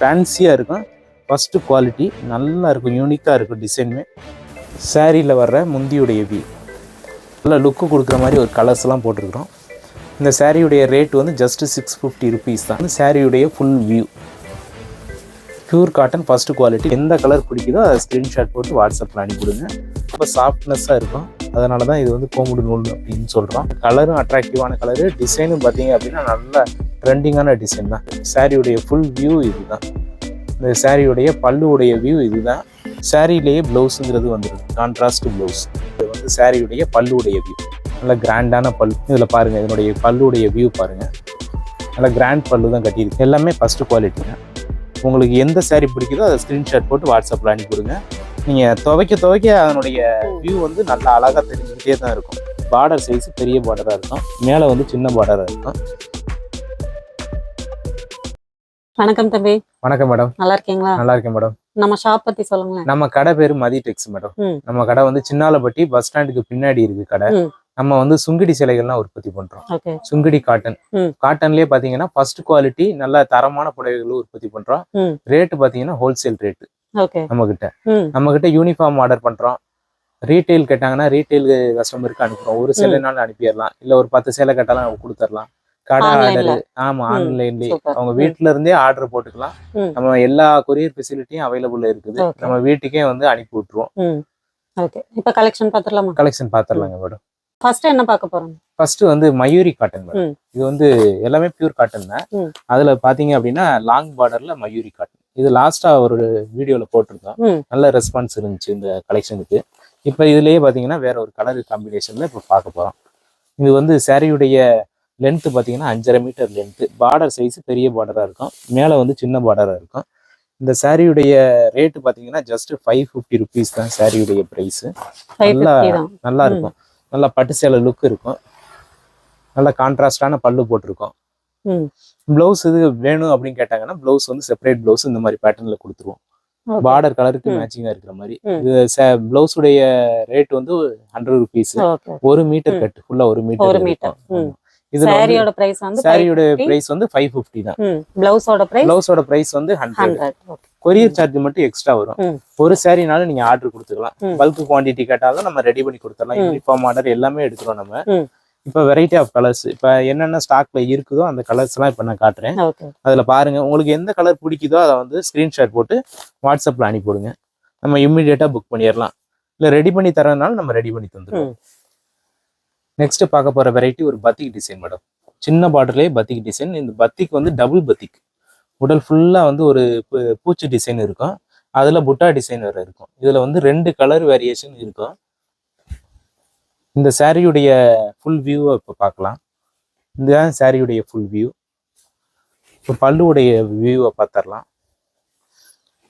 ஃபேன்சியாக இருக்கும். First quality நல்லா இருக்கும், யூனிக்காக இருக்கும் டிசைனுமே. சாரியில் வர்ற முந்தியுடைய வியூ நல்லா லுக்கு கொடுக்குற மாதிரி ஒரு கலர்ஸ்லாம் போட்டிருக்கிறோம். இந்த சாரியுடைய ரேட் வந்து ஜஸ்ட்டு 650 ருபீஸ் தான். சாரியுடைய full view pure cotton first quality. எந்த கலர் பிடிக்குதோ அதை ஸ்க்ரீன்ஷாட் போட்டு வாட்ஸ்அப்பில் அனுப்பிவிடுங்க. ரொம்ப சாஃப்ட்னஸ்ஸாக இருக்கும். அதனால தான் இது வந்து கோமுடு நூல் அப்படின்னு சொல்கிறோம். கலரும் அட்ராக்டிவான கலரு, டிசைனும் பார்த்தீங்க அப்படின்னா நல்ல ட்ரெண்டிங்கான டிசைன் தான். சாரியுடைய ஃபுல் வியூ இது தான். இந்த சாரியுடைய பல்லுடைய வியூ இது தான். சாரியிலேயே ப்ளவுஸுங்கிறது வந்துடுது, கான்ட்ராஸ்ட் ப்ளவுஸ். இது வந்து சாரியுடைய பல்லுடைய வியூ, நல்ல கிராண்டான பல்லு. இதில் பாருங்கள், இதனுடைய பல்லுடைய வியூ பாருங்கள், நல்ல கிராண்ட் பல்லு தான் கட்டியிருக்கு. எல்லாமே ஃபஸ்ட்டு குவாலிட்டி தான். உங்களுக்கு எந்த சாரீ பிடிக்குதோ அதை ஸ்க்ரீன்ஷாட் போட்டு வாட்ஸ்அப்பில் அனுப்பிவிடுங்க. நீங்கள் துவைக்க அதனுடைய வியூ வந்து நல்லா அழகாக தெரிஞ்சுக்கிட்டே தான் இருக்கும். பார்டர் சைஸ் பெரிய பார்டராக இருக்கும், மேலே வந்து சின்ன பார்டராக இருக்கும். வணக்கம் தம்பி. வணக்கம் மேடம். நல்லா இருக்கீங்களா? நல்லா இருக்கேன் மேடம். நம்ம ஷாப் பற்றி சொல்லுங்களேன். நம்ம கடை பேர் மதி டெக்ஸ் மேடம். நம்ம கடை வந்து சின்னாலப்பட்டி பஸ் ஸ்டாண்டுக்கு பின்னாடி இருக்கு கடை. நம்ம வந்து சுங்குடி சிலைகள்லாம் உற்பத்தி பண்றோம். சுங்குடி காட்டன், காட்டன்லயே பாத்தீங்கன்னா ஃபர்ஸ்ட் குவாலிட்டி நல்ல தரமான புடவைகளும் உற்பத்தி பண்றோம். ரேட்டு பாத்தீங்கன்னா ஹோல்சேல் ரேட்டு. நம்ம கிட்ட யூனிஃபார்ம் ஆர்டர் பண்றோம். ரீட்டைல் கேட்டாங்கன்னா ரீட்டைல் கஸ்டமருக்கு அனுப்புறோம். ஒரு சேலைனாலும் அனுப்பிடலாம், இல்ல ஒரு 10 சேலை கேட்டாலும் கொடுத்துடலாம். கடை ஆர்டர், ஆமா, ஆன்லைன்லயே அவங்க வீட்டுல இருந்தே ஆர்டர் போட்டுக்கலாம். நம்ம எல்லா கொரியர் ஃபெசிலிட்டியும் அவைலபிள் இருக்குது. நம்ம வீட்டுக்கே வந்து அனுப்பி விட்டுருவோம். இப்ப கலெக்ஷன் பாத்துறலாமா? கலெக்ஷன் பாத்துறலாங்க மேடம். ஃபர்ஸ்ட் என்ன பார்க்க போறோம்? ஃபர்ஸ்ட் வந்து மயூரி காட்டன் மேடம். இது வந்து எல்லாமே பியூர் காட்டன் தான். அதுல பாத்தீங்க அப்படின்னா லாங் பார்டர்ல மயூரி காட்டன். இது லாஸ்டா ஒரு வீடியோல போட்டிருந்தோம், நல்ல ரெஸ்பான்ஸ் இருந்துச்சு இந்த கலெக்ஷனுக்கு. இப்ப இதுலயே பாத்தீங்கன்னா வேற ஒரு கலர் காம்பினேஷன்ல இப்ப பார்க்க போறோம். இது வந்து சாரியுடைய லென்த் பாத்தீங்கன்னா 5.5 மீட்டர் லென்த். பார்டர் சைஸ் பெரிய பார்டரா இருக்கும், மேல வந்து சின்ன பார்டரா இருக்கும். இந்த சாரியுடைய ரேட்டு பாத்தீங்கன்னா ஜஸ்ட் 550 ருபீஸ் தான் சாரியுடைய பிரைஸ். நல்லா இருக்கும், நல்லா பட்டு சேலை லுக் இருக்கும். நல்ல கான்ட்ராஸ்டான பல்லு போட்டிருக்கோம். பிளவுஸ் இது வேணும் அப்படின்னு கேட்டாங்கன்னா பிளவுஸ் வந்து செப்பரேட் பிளவுஸ் இந்த மாதிரி பேட்டர்ன்ல கொடுத்துருவோம். பார்டர் கலருக்கு மேட்சிங்கா இருக்கிற மாதிரி. இது பிளவுஸ் உடைய ரேட் வந்து 100 ருபீஸ். 1 மீட்டர் கட், ஃபுல்லா 1 மீட்டர். இது சாரியோட பிரைஸ் வந்து 550 தான். பிளவுஸோட பிரைஸ் வந்து 100. கொரியர் சார்ஜ் மட்டும் எக்ஸ்ட்ரா வரும். ஒரு சாரினாலும் நீங்க ஆர்டர் கொடுத்துக்கலாம். பல்க் குவான்டிட்டி கேட்டாலும் நம்ம ரெடி பண்ணி கொடுத்துடலாம். யூனிஃபார்ம் ஆர்டர் எல்லாமே எடுக்கிறோம் நம்ம. இப்ப வெரைட்டி ஆஃப் கலர்ஸ் இப்ப என்னென்ன ஸ்டாக்ல இருக்குதோ அந்த கலர்ஸ் எல்லாம் இப்ப நான் காட்டுறேன். அதுல பாருங்க, உங்களுக்கு எந்த கலர் பிடிக்குதோ அதை வந்து ஸ்கிரீன்ஷாட் போட்டு வாட்ஸ்அப்ல அனுப்பிவிடுங்க. நம்ம இம்மிடியேட்டா புக் பண்ணிடலாம். இல்ல ரெடி பண்ணி தரதுனால நம்ம ரெடி பண்ணி தந்துடுவோம். நெக்ஸ்ட் பார்க்க போற வெரைட்டி ஒரு பத்திக் டிசைன் மேடம். சின்ன பார்டர்லயே பத்திக் டிசைன். இந்த பத்திக் வந்து டபுள் பத்திக். உடல் ஃபுல்லா வந்து ஒரு பூச்சி டிசைன் இருக்கும், அதுல புட்டா டிசைன் வேற இருக்கும். இதுல வந்து 2 கலர் வேரியேஷன் இருக்கும். இந்த சாரியுடைய ஃபுல் வியூவை இப்போ பார்க்கலாம். இதுதான் சாரியுடைய ஃபுல் வியூ. இப்போ பல்லுடைய வியூவை பார்த்துடலாம்.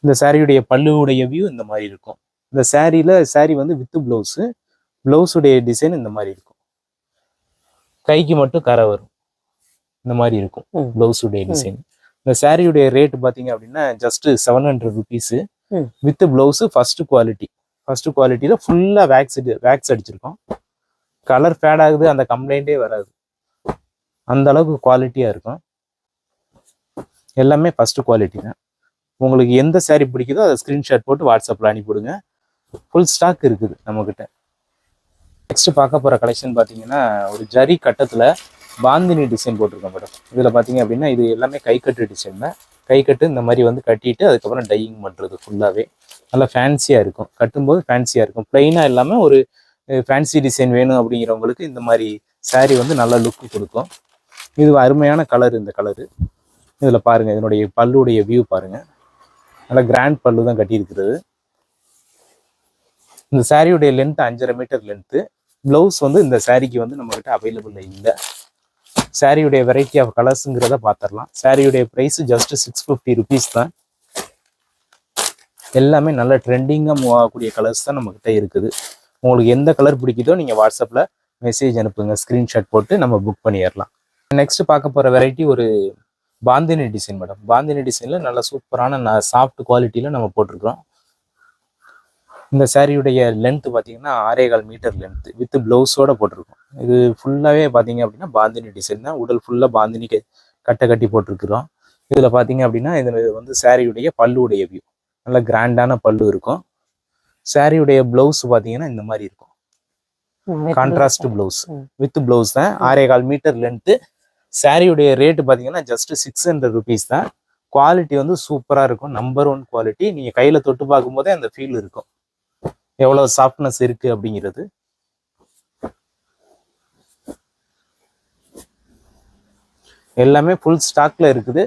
இந்த சாரியுடைய பல்லுடைய வியூ இந்த மாதிரி இருக்கும். இந்த சாரி வந்து வித் பிளவுஸுடைய டிசைன் இந்த மாதிரி இருக்கும். கைக்கு மட்டும் கரை வரும், இந்த மாதிரி இருக்கும் பிளவுஸுடைய டிசைன். இந்த சாரியுடைய ரேட் பார்த்தீங்க அப்படின்னா just 700 rupees with blouse. First குவாலிட்டியில ஃபுல்லா வேக்ஸ் அடிச்சிருக்கோம். கலர் ஃபேட் ஆகுது அந்த கம்ப்ளைண்டே வராது, அந்த அளவுக்கு குவாலிட்டியா இருக்கும். எல்லாமே ஃபர்ஸ்ட் குவாலிட்டி தான். உங்களுக்கு எந்த சாரி பிடிக்குதோ அதை ஸ்கிரீன்ஷாட் போட்டு வாட்ஸ்அப்ல அனுப்பிவிடுங்க. ஃபுல் ஸ்டாக் இருக்குது நம்ம கிட்ட. நெக்ஸ்ட் பார்க்க போற கலெக்ஷன் பாத்தீங்கன்னா ஒரு ஜரி கட்டத்துல பாந்தினி டிசைன் போட்டிருக்கோம் மேடம். இதுல பாத்தீங்க அப்படின்னா இது எல்லாமே கை கட்டு டிசைன் தான். கை கட்டு இந்த மாதிரி வந்து கட்டிட்டு அதுக்கப்புறம் டையிங் பண்றது ஃபுல்லாவே நல்லா ஃபேன்சியா இருக்கும். கட்டும்போது ஃபேன்சியா இருக்கும், பிளைனா இல்லாம ஒரு ஃபேன்சி டிசைன் வேணும் அப்படிங்கிறவங்களுக்கு இந்த மாதிரி சாரீ வந்து நல்ல லுக்கு கொடுக்கும். இது அருமையான கலர். இந்த கலரு இதுல பாருங்க, இதனுடைய பல்லுடைய வியூ பாருங்க, நல்லா கிராண்ட் பல்லு தான் கட்டியிருக்கிறது. இந்த சாரியுடைய லென்த் 5.5 மீட்டர் லென்த்து. பிளவுஸ் வந்து இந்த சாரிக்கு வந்து நம்ம கிட்ட அவைலபிள் இல்லை. சாரியுடைய வெரைட்டி ஆஃப் கலர்ஸுங்கிறத பார்த்துடலாம். சாரியுடைய ப்ரைஸ் ஜஸ்ட் 650 ருபீஸ் தான். எல்லாமே நல்ல ட்ரெண்டிங்காக மூவ் ஆகக்கூடிய கலர்ஸ் தான் நம்ம கிட்ட இருக்குது. உங்களுக்கு எந்த கலர் பிடிக்குதோ நீங்கள் வாட்ஸ்அப்பில் மெசேஜ் அனுப்புங்க, ஸ்க்ரீன்ஷாட் போட்டு நம்ம புக் பண்ணிடலாம். நெக்ஸ்ட் பார்க்க போகிற வெரைட்டி ஒரு பாந்தினி டிசைன் மேடம். பாந்தினி டிசைனில் நல்ல சூப்பரான சாஃப்ட் குவாலிட்டியில் நம்ம போட்டிருக்கிறோம். இந்த சாரியுடைய லென்த் பார்த்தீங்கன்னா 6.25 மீட்டர் லென்த் வித் பிளவுஸோட போட்டிருக்கோம். இது ஃபுல்லாகவே பார்த்தீங்க அப்படின்னா பாந்தினி டிசைன் தான். உடல் ஃபுல்லாக பாந்தினி கட்டை கட்டி போட்டிருக்கிறோம். இதுல பாத்தீங்க அப்படின்னா இதுல வந்து சாரியுடைய பல்லுடைய வியூ நல்ல கிராண்டான பல்லு இருக்கும். சாரியுடைய பிளவுஸ் பாத்தீங்கன்னா இந்த மாதிரி இருக்கும். கான்ட்ராஸ்ட் பிளவுஸ் வித் பிளவுஸ் தான். 6.25 மீட்டர் லென்த்து. சாரியுடைய ரேட்டு பாத்தீங்கன்னா ஜஸ்ட் 600 rupees தான். குவாலிட்டி வந்து சூப்பரா இருக்கும். Number 1 quality. நீங்க கையில தொட்டு பார்க்கும் போதே அந்த ஃபீல் இருக்கும் எவ்வளவு சாஃப்ட்னஸ் இருக்கு அப்படிங்கிறது. எல்லாமே ஃபுல் ஸ்டாக்ல இருக்குது.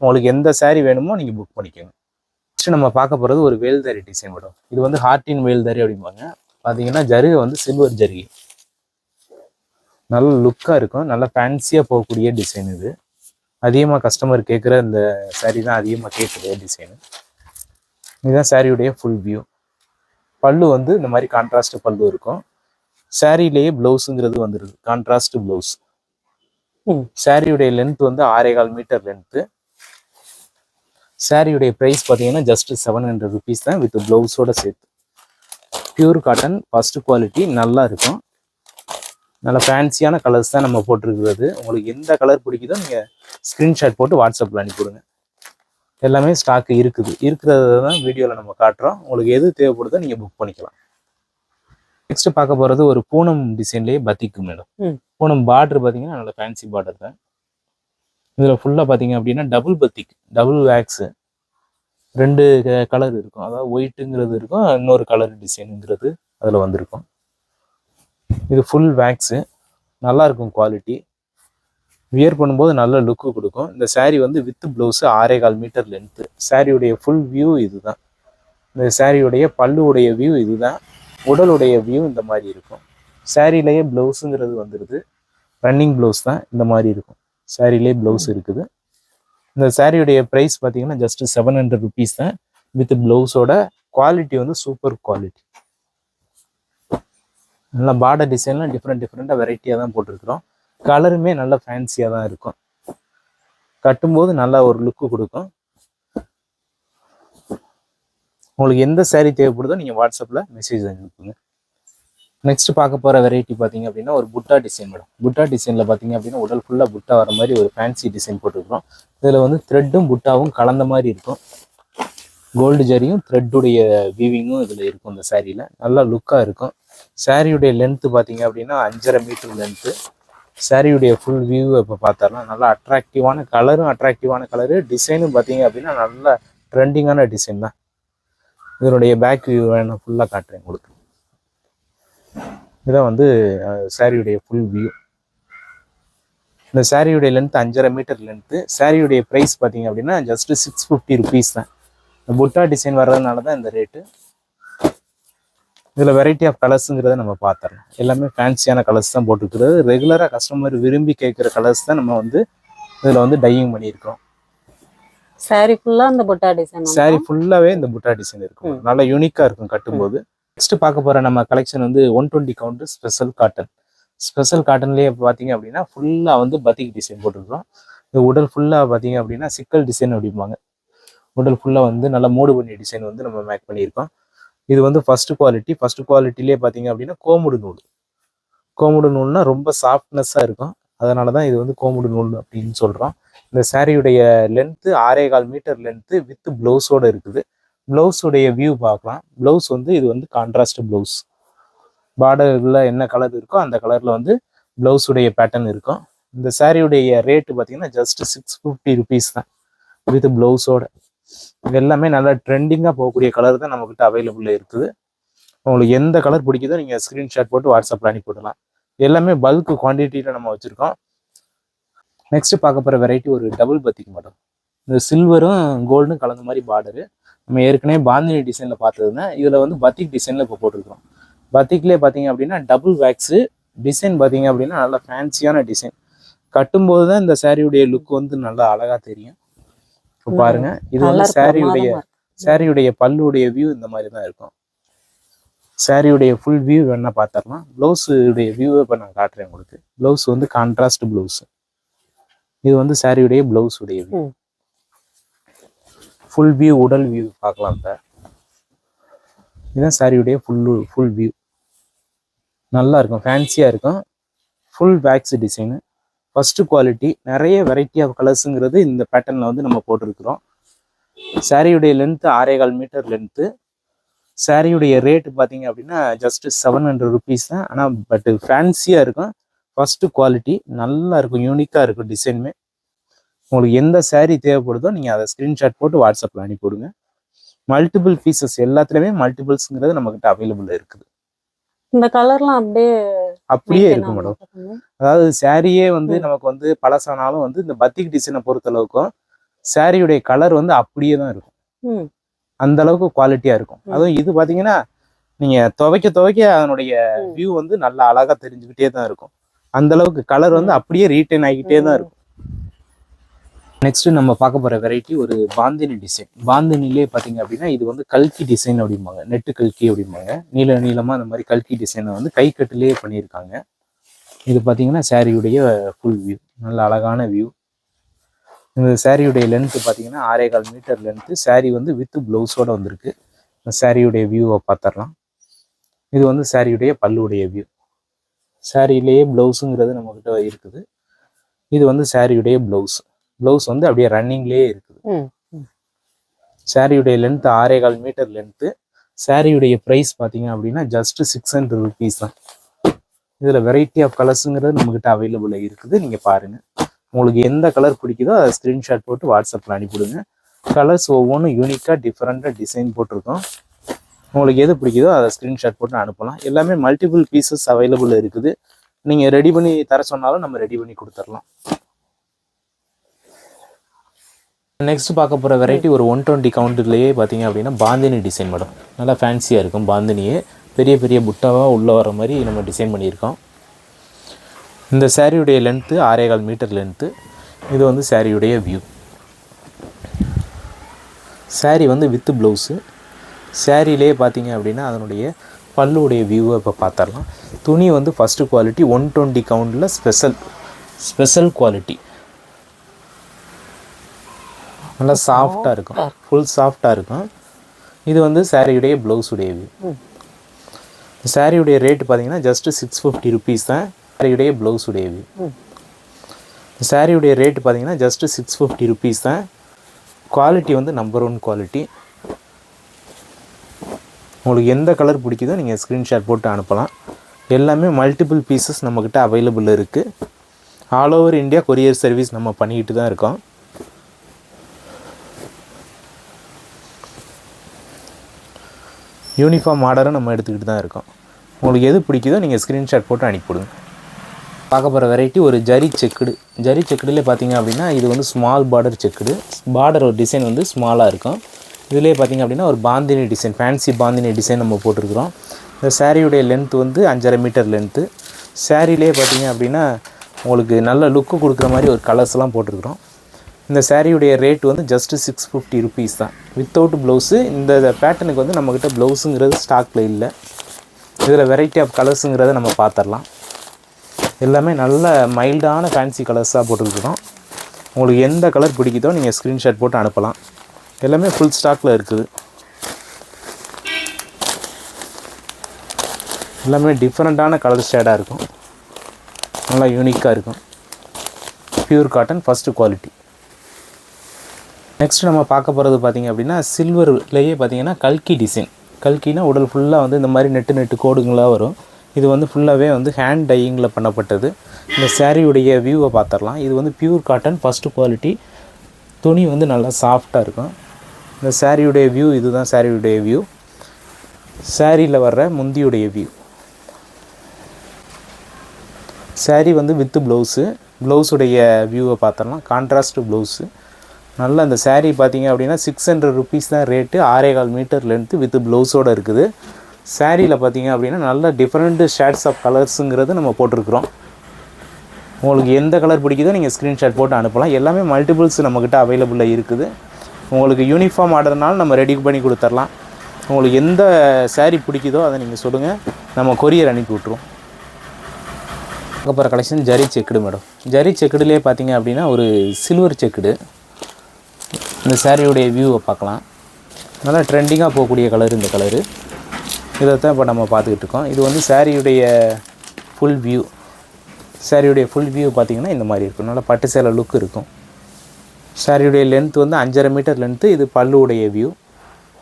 உங்களுக்கு எந்த சாரி வேணுமோ நீங்க புக் பண்ணிக்கோங்க. நெக்ஸ்ட் நம்ம பார்க்க போறது ஒரு வேல்தாரி டிசைன் மேடம். இது வந்து ஹார்டின் வேல்தாரி அப்படிம்பாங்க. பாத்தீங்கன்னா ஜருகை வந்து சில்வர் ஜருகை. நல்ல லுக்கா இருக்கும். நல்ல ஃபேன்சியா போகக்கூடிய டிசைன் இது. அதிகமாக கஸ்டமர் கேட்குற இந்த சாரீ தான் அதிகமாக கேட்குற டிசைனு. இதுதான் சாரியுடைய ஃபுல் வியூ. பல்லு வந்து இந்த மாதிரி கான்ட்ராஸ்ட் பல்லு இருக்கும். சாரியிலேயே பிளவுஸுங்கிறது வந்துருது கான்ட்ராஸ்ட் பிளவுஸ். சாரியுடைய லென்த் வந்து 6.25 மீட்டர் லென்த்து. சாரியுடைய ப்ரைஸ் பார்த்தீங்கன்னா ஜஸ்ட் 700 rupees தான் வித் பிளவுஸோட சேர்த்து. பியூர் காட்டன் ஃபர்ஸ்ட் குவாலிட்டி நல்லா இருக்கும். நல்ல ஃபேன்சியான கலர்ஸ் தான் நம்ம போட்டிருக்கிறது. உங்களுக்கு எந்த கலர் பிடிக்குதோ நீங்கள் ஸ்க்ரீன்ஷாட் போட்டு வாட்ஸ்அப்பில் அனுப்பிவிடுங்க. எல்லாமே ஸ்டாக் இருக்குது. இருக்கிறத தான் வீடியோவில் நம்ம காட்டுறோம். உங்களுக்கு எது தேவைப்படுதோ நீங்கள் புக் பண்ணிக்கலாம். நெக்ஸ்ட் பார்க்க போகிறது ஒரு பூனம் டிசைன்லேயே பத்திக்கு மேடம். பூனம் பார்டர் பார்த்தீங்கன்னா நல்ல ஃபேன்சி பார்டர் தான். இதில் ஃபுல்லாக பார்த்தீங்க அப்படின்னா டபுள் பத்திக், டபுள் வேக்ஸு, 2 கலர் இருக்கும். அதாவது ஒயிட்டுங்கிறது இருக்கும், இன்னொரு கலர் டிசைனுங்கிறது அதில் வந்திருக்கும். இது ஃபுல் வேக்ஸு. நல்லா இருக்கும் குவாலிட்டி. வியர் பண்ணும்போது நல்ல லுக்கு கொடுக்கும். இந்த சாரீ வந்து வித் பிளவுஸு 6.25 மீட்டர் லென்த்து. சாரியுடைய ஃபுல் வியூ இதுதான். இந்த சாரியுடைய பல்லுடைய வியூ இதுதான். உடலுடைய வியூ இந்த மாதிரி இருக்கும். சாரிலேயே பிளவுஸுங்கிறது வந்துடுது. ரன்னிங் பிளவுஸ் தான் இந்த மாதிரி இருக்கும். சாரிலேயே பிளவுஸ் இருக்குது. இந்த சாரியுடைய ப்ரைஸ் பார்த்தீங்கன்னா ஜஸ்ட் 700 rupees தான் வித் பிளவுஸோட. குவாலிட்டி வந்து சூப்பர் குவாலிட்டி. நல்லா பார்டர் டிசைன்லாம் டிஃப்ரெண்ட்டாக வெரைட்டியாக தான் போட்டிருக்கிறோம். கலருமே நல்ல ஃபேன்சியாக தான் இருக்கும். கட்டும்போது நல்லா ஒரு லுக்கு கொடுக்கும். உங்களுக்கு எந்த சாரீ தேவைப்படுதோ நீங்கள் வாட்ஸ்அப்பில் மெசேஜ் அனுப்புங்க. நெக்ஸ்ட் பார்க்க போகிற வெரைட்டி பார்த்தீங்க அப்படின்னா ஒரு புட்டா டிசைன் மேடம். புட்டா டிசைனில் பார்த்தீங்க அப்படின்னா உடல் ஃபுல்லாக புட்டா வர மாதிரி ஒரு ஃபேன்சி டிசைன் போட்டிருக்கிறோம். இதில் வந்து த்ரெட்டும் புட்டாவும் கலந்த மாதிரி இருக்கும். கோல்டு ஜரியும் த்ரெட்டுடைய வீவிங்கும் இதில் இருக்கும். இந்த சாரியில் நல்லா லுக்காக இருக்கும். சாரியுடைய லென்த்து பார்த்தீங்க அப்படின்னா 5.5 மீட்டர் லென்த்து. சாரியுடைய ஃபுல் வியூ இப்போ பார்த்தரலாம். நல்லா அட்ராக்டிவான கலரு. டிசைனும் பார்த்தீங்க அப்படின்னா நல்லா ட்ரெண்டிங்கான டிசைன் தான். இதனுடைய பேக் வியூ நான் ஃபுல்லாக காட்டுறேன் உங்களுக்கு. இதான் வந்து சாரியுடைய ஃபுல் வியூ. இந்த சாரியுடைய லென்த் 5.5 மீட்டர் லென்த்து. சாரியுடைய ப்ரைஸ் பார்த்தீங்க அப்படின்னா ஜஸ்ட் 650 rupees தான். இந்த புட்டா டிசைன் வர்றதுனால தான் இந்த ரேட்டு. இதில் வெரைட்டி ஆஃப் கலர்ஸுங்கிறத நம்ம பார்த்துடலாம். எல்லாமே ஃபேன்சியான கலர்ஸ் தான் போட்டுருக்கிறது. ரெகுலராக கஸ்டமர் விரும்பி கேட்குற கலர்ஸ் தான் நம்ம வந்து இதில் வந்து டையிங் பண்ணியிருக்கோம். சாரி ஃபுல்லாக இந்த புட்டா டிசைன். சாரி ஃபுல்லாகவே இந்த புட்டா டிசைன் இருக்கும். நல்லா யூனிக்காக இருக்கும் கட்டும்போது. நெக்ஸ்ட் பார்க்க போகிற நம்ம கலெக்ஷன் வந்து 120 கவுண்ட் ஸ்பெஷல் காட்டன். ஸ்பெஷல் காட்டன்லேயே பார்த்தீங்க அப்படின்னா ஃபுல்லாக வந்து பத்திக் டிசைன் போட்டிருக்கிறோம். இந்த உடல் ஃபுல்லாக பார்த்தீங்க அப்படின்னா சிக்கல் டிசைன் அப்படிம்பாங்க. உடல் ஃபுல்லாக வந்து நல்லா மூடு பண்ணி டிசைன் வந்து நம்ம மேக் பண்ணியிருக்கோம். இது வந்து ஃபர்ஸ்ட் குவாலிட்டிலே பார்த்தீங்க அப்படின்னா கோமுடு நூல்னா ரொம்ப சாஃப்ட்னஸாக இருக்கும். அதனால தான் இது வந்து கோமுடு நூல் அப்படின்னு சொல்கிறோம். இந்த சாரியுடைய லென்த்து 6.25 மீட்டர் லென்த்து வித் பிளவுஸோடு இருக்குது. பிளவுஸுடைய வியூ பார்க்கலாம். பிளவுஸ் வந்து இது வந்து கான்ட்ராஸ்ட் பிளவுஸ். பார்டரில் என்ன கலர் இருக்கோ அந்த கலரில் வந்து பிளவுஸுடைய பேட்டர்ன் இருக்கும். இந்த சாரியுடைய ரேட்டு பார்த்தீங்கன்னா ஜஸ்ட் 650 rupees தான் வித் பிளவுஸோட. இது எல்லாமே நல்லா ட்ரெண்டிங்காக போகக்கூடிய கலர் தான் நம்மக்கிட்ட அவைலபிளாக இருக்குது. உங்களுக்கு எந்த கலர் பிடிக்குதோ நீங்கள் ஸ்க்ரீன்ஷாட் போட்டு வாட்ஸ்அப்பில் அனுப்பிவிடலாம். எல்லாமே பல்க் குவான்டிட்டியில் நம்ம வச்சுருக்கோம். நெக்ஸ்ட் பார்க்க போகிற வெரைட்டி ஒரு டபுள் பத்திக் மாடல். இந்த சில்வரும் கோல்டும் கலந்த மாதிரி பார்டரு. நம்ம ஏற்கனவே பாந்தினி டிசைனில் பார்த்ததுன்னா இதில் வந்து பத்திக் டிசைனில் இப்போ போட்டிருக்கிறோம். பத்திக்லேயே பார்த்தீங்க அப்படின்னா டபுள் வேக்ஸு டிசைன் பார்த்தீங்க அப்படின்னா நல்லா ஃபேன்சியான டிசைன். கட்டும்போது தான் இந்த சாரியுடைய லுக் வந்து நல்லா அழகாக தெரியும். இப்போ பாருங்க, இது வந்து சாரியுடைய பல்லுடைய வியூ இந்த மாதிரி தான் இருக்கும். சாரியுடைய ஃபுல் வியூ வேணா பார்த்துடலாம். பிளவுஸுடைய வியூவை இப்போ நான் காட்டுறேன் உங்களுக்கு. பிளவுஸ் வந்து கான்ட்ராஸ்ட் பிளவுஸ். இது வந்து சாரியுடைய பிளவுஸுடைய வியூ. ஃபுல் வியூ உடல் வியூ பார்க்கலாம். இப்போ இதுதான் சாரியுடைய ஃபுல் வியூ. நல்லா இருக்கும், ஃபேன்சியாக இருக்கும். Full wax design. First quality, நிறைய வெரைட்டி ஆஃப் கலர்ஸுங்கிறது இந்த பேட்டர்னில் வந்து நம்ம போட்டிருக்கிறோம். சாரியுடைய லென்த்து 6.25 மீட்டர் லென்த்து. சாரியுடைய ரேட்டு பார்த்தீங்க அப்படின்னா ஜஸ்ட் 700 ருபீஸ் தான். ஆனால் பட் ஃபேன்சியாக இருக்கும். ஃபஸ்ட்டு குவாலிட்டி நல்லா இருக்கும், யூனிக்காக இருக்கும் டிசைனுமே. உங்களுக்கு எந்த சாரீ தேவைப்படுதோ நீங்கள் அதை ஸ்க்ரீன்ஷாட் போட்டு வாட்ஸ்அப்பில் அனுப்பிவிடுங்க. மல்டிபிள் பீசஸ் எல்லாத்துலேயுமே மல்டிபிள்ஸுங்கிறது நம்மக்கிட்ட அவைலபிள் இருக்குது. இந்த கலர்லாம் அப்படியே இருக்கும் மேடம். அதாவது சாரியே வந்து நமக்கு வந்து பழசானாலும் வந்து இந்த பத்திக் டிசைனை பொறுத்த அளவுக்கும் சாரியுடைய கலர் வந்து அப்படியே தான் இருக்கும். அந்த அளவுக்கு குவாலிட்டியா இருக்கும். அதுவும் இது பாத்தீங்கன்னா நீங்க துவைக்க அதனுடைய வியூ வந்து நல்லா அழகா தெரிஞ்சுக்கிட்டே தான் இருக்கும். அந்த அளவுக்கு கலர் வந்து அப்படியே ரீட்டைன் ஆகிட்டே தான் இருக்கும். நெக்ஸ்ட் நம்ம பார்க்க போற வெரைட்டி ஒரு பாந்தினி டிசைன். பாந்தினிலே பாத்தீங்க அப்படின்னா இது வந்து கல்கி டிசைன் அப்படிம்பாங்க, நெட்டு கல்கி அப்படிம்பாங்க. நீளமா அந்த மாதிரி கல்கி டிசைனை வந்து கை கட்டுலேயே பண்ணியிருக்காங்க. இது பாத்தீங்கன்னா சாரியுடைய ஃபுல் வியூ, நல்ல அழகான வியூ. இந்த சாரியுடைய லென்த்து பார்த்தீங்கன்னா 6.25 மீட்டர் லென்த்து. சாரி வந்து வித் ப்ளவுஸோட வந்திருக்கு. இந்த சாரியுடைய வியூவை பார்த்துடலாம். இது வந்து சாரியுடைய பல்லுடைய வியூ. சாரியிலேயே ப்ளவுஸுங்கிறது நம்மக்கிட்ட இருக்குது. இது வந்து சாரியுடைய ப்ளவுஸ். ப்ளவுஸ் வந்து அப்படியே ரன்னிங்லேயே இருக்குது. சாரியுடைய லென்த்து 6.25 மீட்டர் லென்த்து. சாரியுடைய ப்ரைஸ் பார்த்தீங்க அப்படின்னா ஜஸ்ட் 600 ருபீஸ் தான். இதில் வெரைட்டி ஆஃப் கலர்ஸுங்கிறது நம்மக்கிட்ட அவைலபிளாக இருக்குது. நீங்கள் பாருங்கள், உங்களுக்கு எந்த கலர் பிடிக்குதோ அதை ஸ்க்ரீன்ஷாட் போட்டு வாட்ஸ்அப்பில் அனுப்பிவிடுங்க. கலர்ஸ் ஒவ்வொன்றும் யூனிக்காக டிஃப்ரெண்ட்டாக டிசைன் போட்டிருக்கோம். உங்களுக்கு எது பிடிக்குதோ அதை ஸ்க்ரீன்ஷாட் போட்டு அனுப்பலாம். எல்லாமே மல்டிபிள் பீசஸ் அவைலபிள் இருக்குது. நீங்கள் ரெடி பண்ணி தர சொன்னாலும் நம்ம ரெடி பண்ணி கொடுத்துடலாம். நெக்ஸ்ட் பார்க்க போகிற வெரைட்டி ஒரு 120 கவுண்ட்லேயே பார்த்தீங்க அப்படின்னா பாந்தினி டிசைன் மேடம். நல்லா ஃபேன்சியாக இருக்கும். பாந்தினியே பெரிய பெரிய புட்டாவாக உள்ளே வர மாதிரி நம்ம டிசைன் பண்ணியிருக்கோம். இந்த சாரியுடைய லென்த்து 6.25 மீட்டர் லென்த்து. இது வந்து சாரியுடைய வியூ. சாரி வந்து வித் ப்ளவுஸு. சாரியிலே பார்த்தீங்க அப்படின்னா அதனுடைய பல்லுடைய வியூவை இப்போ பார்த்துடலாம். துணி வந்து ஃபஸ்ட்டு குவாலிட்டி 120 கவுண்டில் ஸ்பெஷல் குவாலிட்டி. நல்லா சாஃப்டாக இருக்கும், ஃபுல் சாஃப்டாக இருக்கும். இது வந்து சாரியுடைய ப்ளவுஸுடைய வியூ. சாரியுடைய ரேட்டு பார்த்தீங்கன்னா ஜஸ்ட்டு 650 ருபீஸ் தான். சாரியுடைய ப்ளவுஸுடைய வியூ. சாரியுடைய ரேட்டு பார்த்தீங்கன்னா ஜஸ்ட்டு 650 ருபீஸ் தான். குவாலிட்டி வந்து நம்பர் 1 குவாலிட்டி. உங்களுக்கு எந்த கலர் பிடிக்குதோ நீங்கள் ஸ்க்ரீன்ஷாட் போட்டு அனுப்பலாம். எல்லாமே மல்டிபிள் பீசஸ் நம்மக்கிட்ட அவைலபிள் இருக்குது. All over India courier service நம்ம பண்ணிக்கிட்டு தான் இருக்கோம். யூனிஃபார்ம் ஆர்டரும் நம்ம எடுத்துக்கிட்டு தான் இருக்கோம். உங்களுக்கு எது பிடிக்குதோ நீங்கள் ஸ்க்ரீன்ஷாட் போட்டு அனுப்பிவிடுங்க. பார்க்க போகிற வெரைட்டி ஒரு ஜரி செக்குடு. ஜரி செக்குடுலேயே பார்த்தீங்க அப்படின்னா இது வந்து ஸ்மால் பார்டர் செக்குடு. பார்டர் ஒரு டிசைன் வந்து ஸ்மாலாக இருக்கும். இதிலே பார்த்தீங்க அப்படின்னா ஒரு bandhani design, fancy bandhani design நம்ம போட்டிருக்கிறோம். இந்த சாரியுடைய லென்த் வந்து 5.5 மீட்டர் லென்த்து. சாரியிலே பார்த்தீங்க அப்படின்னா உங்களுக்கு நல்ல லுக்கு கொடுக்குற மாதிரி ஒரு கலர்ஸ்லாம் போட்டிருக்கிறோம். இந்த சாரியுடைய ரேட் வந்து ஜஸ்ட்டு 650 ருபீஸ் தான் வித்தவுட் ப்ளவுஸு. இந்த பேட்டர்னுக்கு வந்து நம்மக்கிட்ட ப்ளவுஸுங்கிறது ஸ்டாக்கில் இல்லை. இதில் வெரைட்டி ஆஃப் கலர்ஸுங்கிறத நம்ம பார்த்துடலாம். எல்லாமே நல்ல மைல்டான ஃபேன்சி கலர்ஸாக போட்டுருக்குறோம். உங்களுக்கு எந்த கலர் பிடிக்குதோ நீங்கள் ஸ்க்ரீன்ஷாட் போட்டு அனுப்பலாம். எல்லாமே ஃபுல் ஸ்டாக்கில் இருக்குது. எல்லாமே டிஃப்ரெண்ட்டான கலர் ஷேடாக இருக்கும். நல்லா யூனிக்காக இருக்கும். Pure cotton first quality. Next நம்ம பார்க்க போகிறது பார்த்திங்க அப்படின்னா சில்வர்லேயே பார்த்திங்கன்னா கல்கி டிசைன். கல்கினா உடல் ஃபுல்லாக வந்து இந்த மாதிரி நெட்டு கோடுங்களாக வரும். இது வந்து ஃபுல்லாகவே வந்து ஹேண்ட் டையிங்கில் பண்ணப்பட்டது. இந்த சாரியுடைய வியூவை பார்த்துடலாம். இது வந்து பியூர் காட்டன் ஃபஸ்ட்டு குவாலிட்டி. துணி வந்து நல்லா சாஃப்டாக இருக்கும். இந்த சாரியுடைய வியூ இதுதான் சாரியுடைய வியூ. சாரியில் வர்ற முந்தியுடைய வியூ. சாரி வந்து வித்து ப்ளவுஸு. ப்ளவுஸுடைய வியூவை பார்த்துடலாம். Contrast blouse. நல்லா இந்த சாரீ பார்த்தீங்க அப்படின்னா 600 ருபீஸ் தான் ரேட்டு. 6.25 மீட்டர் லென்த்து வித் ப்ளவுஸோடு இருக்குது. சாரியில் பார்த்தீங்க அப்படின்னா நல்ல டிஃப்ரெண்ட் ஷேட்ஸ் ஆஃப் கலர்ஸுங்கிறது நம்ம போட்டிருக்கிறோம். உங்களுக்கு எந்த கலர் பிடிக்குதோ நீங்கள் ஸ்க்ரீன்ஷாட் போட்டு அனுப்பலாம். எல்லாமே மல்டிபிள்ஸ் நம்மக்கிட்ட அவைலபிளாக இருக்குது. உங்களுக்கு யூனிஃபார்ம் ஆர்டர்னாலும் நம்ம ரெடி பண்ணி கொடுத்துர்லாம். உங்களுக்கு எந்த சாரீ பிடிக்குதோ அதை நீங்கள் சொல்லுங்கள், நம்ம கொரியர் அனுப்பி விட்ருவோம். அப்புறம் collection zari checked madam. Zari செக்குடுலேயே பார்த்தீங்க அப்படின்னா ஒரு சில்வர் செக்குடு. இந்த சாரியுடைய வியூவை பார்க்கலாம். நல்லா ட்ரெண்டிங்காக போகக்கூடிய கலர் இந்த கலரு. இதை தான் இப்போ நம்ம பார்த்துக்கிட்டு இருக்கோம். இது வந்து சாரியுடைய ஃபுல் வியூ. சாரியுடைய ஃபுல் வியூ பார்த்தீங்கன்னா இந்த மாதிரி இருக்கும். நல்லா பட்டு சேலை லுக் இருக்கும். சாரியுடைய லென்த் வந்து 5.5 மீட்டர் லென்த்து. இது பல்லுடைய வியூ.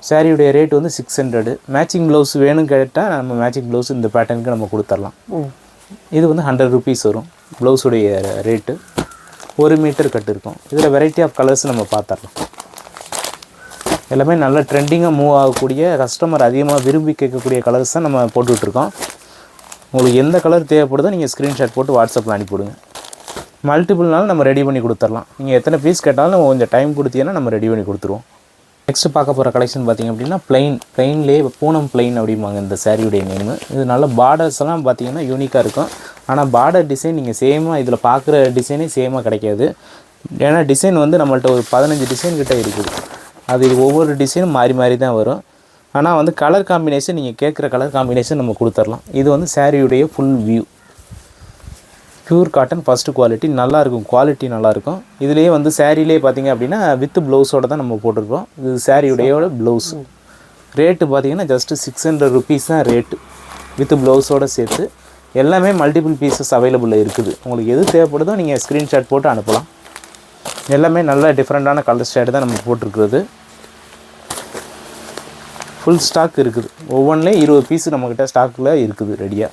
சாரியுடைய ரேட் வந்து 600. மேட்சிங் ப்ளவுஸ் வேணும் கேட்டால் நம்ம மேட்சிங் ப்ளவுஸ் இந்த பேட்டர்னுக்கு நம்ம கொடுத்துர்லாம். இது வந்து 100 ருபீஸ் வரும் ப்ளவுஸுடைய ரேட்டு. 1 மீட்டர் கட்டு இருக்கும். இதில் வெரைட்டி ஆஃப் கலர்ஸ் நம்ம பார்த்துடலாம். எல்லாமே நல்ல ட்ரெண்டிங்காக மூவ் ஆகக்கூடிய, கஸ்டமர் அதிகமாக விரும்பி கேட்கக்கூடிய கலர்ஸ் தான் நம்ம போட்டுட்ருக்கோம். உங்களுக்கு எந்த கலர் தேவைப்படுதோ நீங்கள் ஸ்க்ரீன்ஷாட் போட்டு வாட்ஸ்அப்பில் அனுப்பிவிடுங்க. மல்டிபிள்னாலும் நம்ம ரெடி பண்ணி கொடுத்துர்லாம். நீங்கள் எத்தனை பீஸ் கேட்டாலும் நம்ம கொஞ்சம் டைம் கொடுத்தீங்கன்னா நம்ம ரெடி பண்ணி கொடுத்துருவோம். நெக்ஸ்ட்டு பார்க்க போகிற கலெக்ஷன் பார்த்திங்க அப்படின்னா ப்ளைன்லேயே பூனம் ப்ளைன் அப்படிம்பாங்க இந்த சாரியுடைய நேமு. இது நல்ல பார்டர்ஸ் எல்லாம் பார்த்திங்கன்னா யூனிக்காக இருக்கும். ஆனால் பார்டர் டிசைன் நீங்கள் சேமாக இதில் பார்க்குற டிசைனே சேமாக கிடைக்காது. ஏன்னா டிசைன் வந்து நம்மள்ட்ட ஒரு 15 டிசைன் கிட்ட இருக்குது. அது ஒவ்வொரு டிசைனும் மாறி மாறி தான் வரும். ஆனால் வந்து கலர் காம்பினேஷன் நீங்கள் கேட்குற கலர் காம்பினேஷன் நம்ம கொடுத்துர்லாம். இது வந்து சாரியுடைய full view. Pure cotton first quality நல்லாயிருக்கும். குவாலிட்டி நல்லாயிருக்கும். இதுலேயே வந்து சாரிலே பார்த்திங்க அப்படின்னா வித் ப்ளவுஸோடு தான் நம்ம போட்டிருக்கோம். இது சாரியுடையோட ப்ளவுஸு. ரேட்டு பார்த்திங்கன்னா ஜஸ்ட்டு 600 ருபீஸ் தான் ரேட்டு வித் ப்ளவுஸோடு சேர்த்து. எல்லாமே மல்டிபிள் பீசஸ் அவைலபிளில் இருக்குது. உங்களுக்கு எது தேவைப்படுதோ நீங்கள் ஸ்க்ரீன்ஷாட் போட்டு அனுப்பலாம். எல்லாமே நல்ல டிஃப்ரெண்ட்டான கலர் ஷேடு தான் நம்ம போட்டிருக்கிறது. ஃபுல் ஸ்டாக் இருக்குது. ஒவ்வொன்றிலையும் 20 பீஸு நம்மக்கிட்ட ஸ்டாக்கில் இருக்குது ரெடியாக.